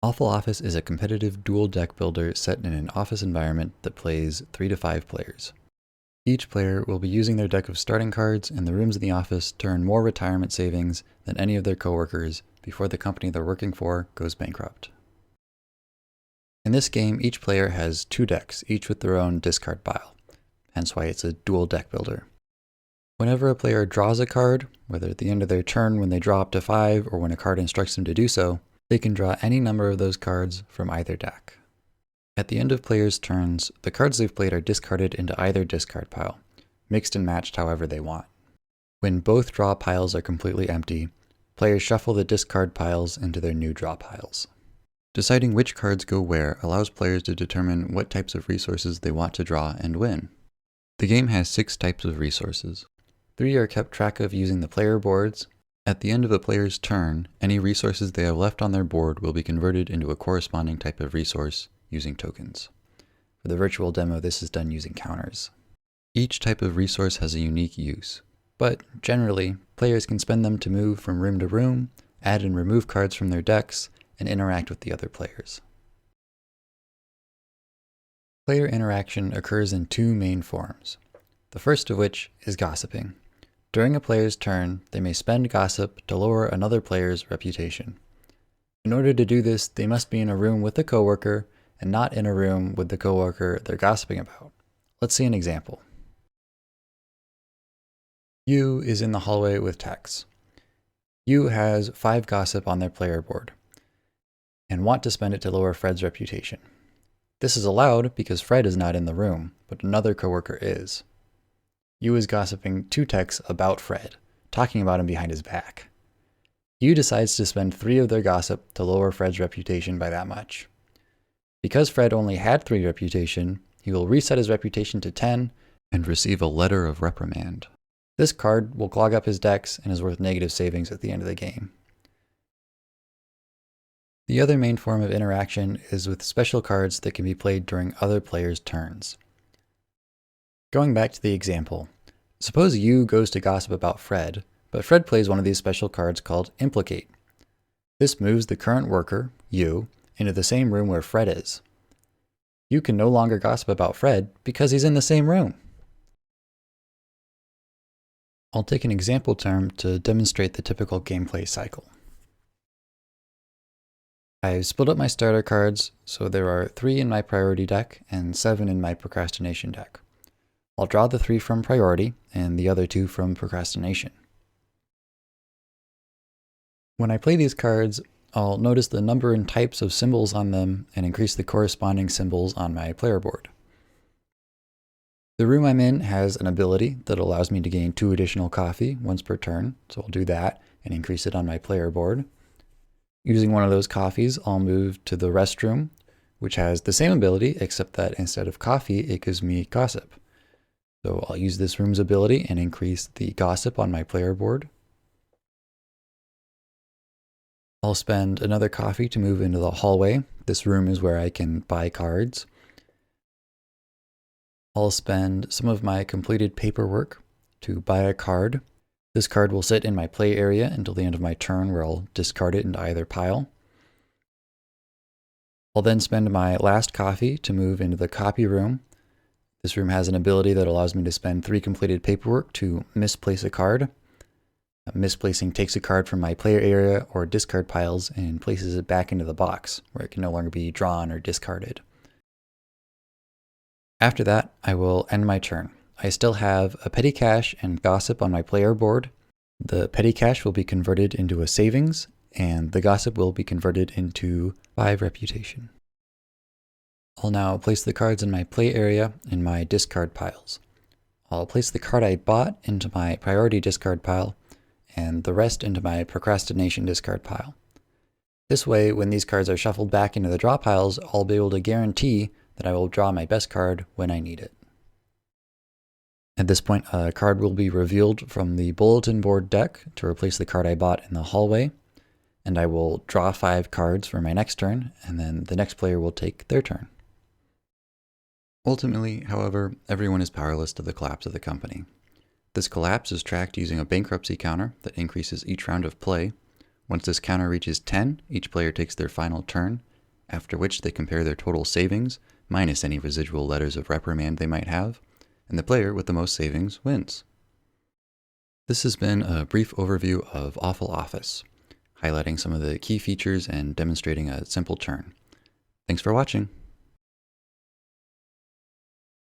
Awful Office is a competitive dual deck builder set in an office environment that plays 3 to 5 players. Each player will be using their deck of starting cards in the rooms in the office to earn more retirement savings than any of their coworkers before the company they're working for goes bankrupt. In this game, each player has 2 decks, each with their own discard pile, hence why it's a dual deck builder. Whenever a player draws a card, whether at the end of their turn when they draw up to 5 or when a card instructs them to do so, they can draw any number of those cards from either deck. At the end of players' turns, the cards they've played are discarded into either discard pile, mixed and matched however they want. When both draw piles are completely empty, players shuffle the discard piles into their new draw piles. Deciding which cards go where allows players to determine what types of resources they want to draw and when. The game has 6 types of resources. 3 are kept track of using the player boards. At the end of a player's turn, any resources they have left on their board will be converted into a corresponding type of resource using tokens. For the virtual demo, this is done using counters. Each type of resource has a unique use, but generally, players can spend them to move from room to room, add and remove cards from their decks, and interact with the other players. Player interaction occurs in 2 main forms, the first of which is gossiping. During a player's turn, they may spend gossip to lower another player's reputation. In order to do this, they must be in a room with a coworker and not in a room with the coworker they're gossiping about. Let's see an example. Yu is in the hallway with Tex. Yu has 5 gossip on their player board and want to spend it to lower Fred's reputation. This is allowed because Fred is not in the room, but another coworker is. Yu is gossiping to Tex about Fred, talking about him behind his back. Yu decides to spend 3 of their gossip to lower Fred's reputation by that much. Because Fred only had 3 reputation, he will reset his reputation to 10 and receive a letter of reprimand. This card will clog up his decks and is worth negative savings at the end of the game. The other main form of interaction is with special cards that can be played during other players' turns. Going back to the example, suppose Yu goes to gossip about Fred, but Fred plays one of these special cards called Implicate. This moves the current worker, Yu, into the same room where Fred is. Yu can no longer gossip about Fred because he's in the same room. I'll take an example term to demonstrate the typical gameplay cycle. I've split up my starter cards, so there are 3 in my priority deck and 7 in my procrastination deck. I'll draw the 3 from priority and the other 2 from procrastination. When I play these cards, I'll notice the number and types of symbols on them and increase the corresponding symbols on my player board. The room I'm in has an ability that allows me to gain 2 additional coffee once per turn, so I'll do that and increase it on my player board. Using one of those coffees, I'll move to the restroom, which has the same ability, except that instead of coffee, it gives me gossip. So I'll use this room's ability and increase the gossip on my player board. I'll spend another coffee to move into the hallway. This room is where I can buy cards. I'll spend some of my completed paperwork to buy a card. This card will sit in my play area until the end of my turn, where I'll discard it into either pile. I'll then spend my last coffee to move into the copy room. This room has an ability that allows me to spend 3 completed paperwork to misplace a card. Misplacing takes a card from my player area or discard piles and places it back into the box, where it can no longer be drawn or discarded. After that, I will end my turn. I still have a petty cash and gossip on my player board. The petty cash will be converted into a savings, and the gossip will be converted into 5 reputation. I'll now place the cards in my play area in my discard piles. I'll place the card I bought into my priority discard pile, and the rest into my procrastination discard pile. This way, when these cards are shuffled back into the draw piles, I'll be able to guarantee that I will draw my best card when I need it. At this point, a card will be revealed from the bulletin board deck to replace the card I bought in the hallway, and I will draw 5 cards for my next turn, and then the next player will take their turn. Ultimately, however, everyone is powerless to the collapse of the company. This collapse is tracked using a bankruptcy counter that increases each round of play. Once this counter reaches 10, each player takes their final turn, after which they compare their total savings, minus any residual letters of reprimand they might have, and the player with the most savings wins. This has been a brief overview of Awful Office, highlighting some of the key features and demonstrating a simple turn. Thanks for watching.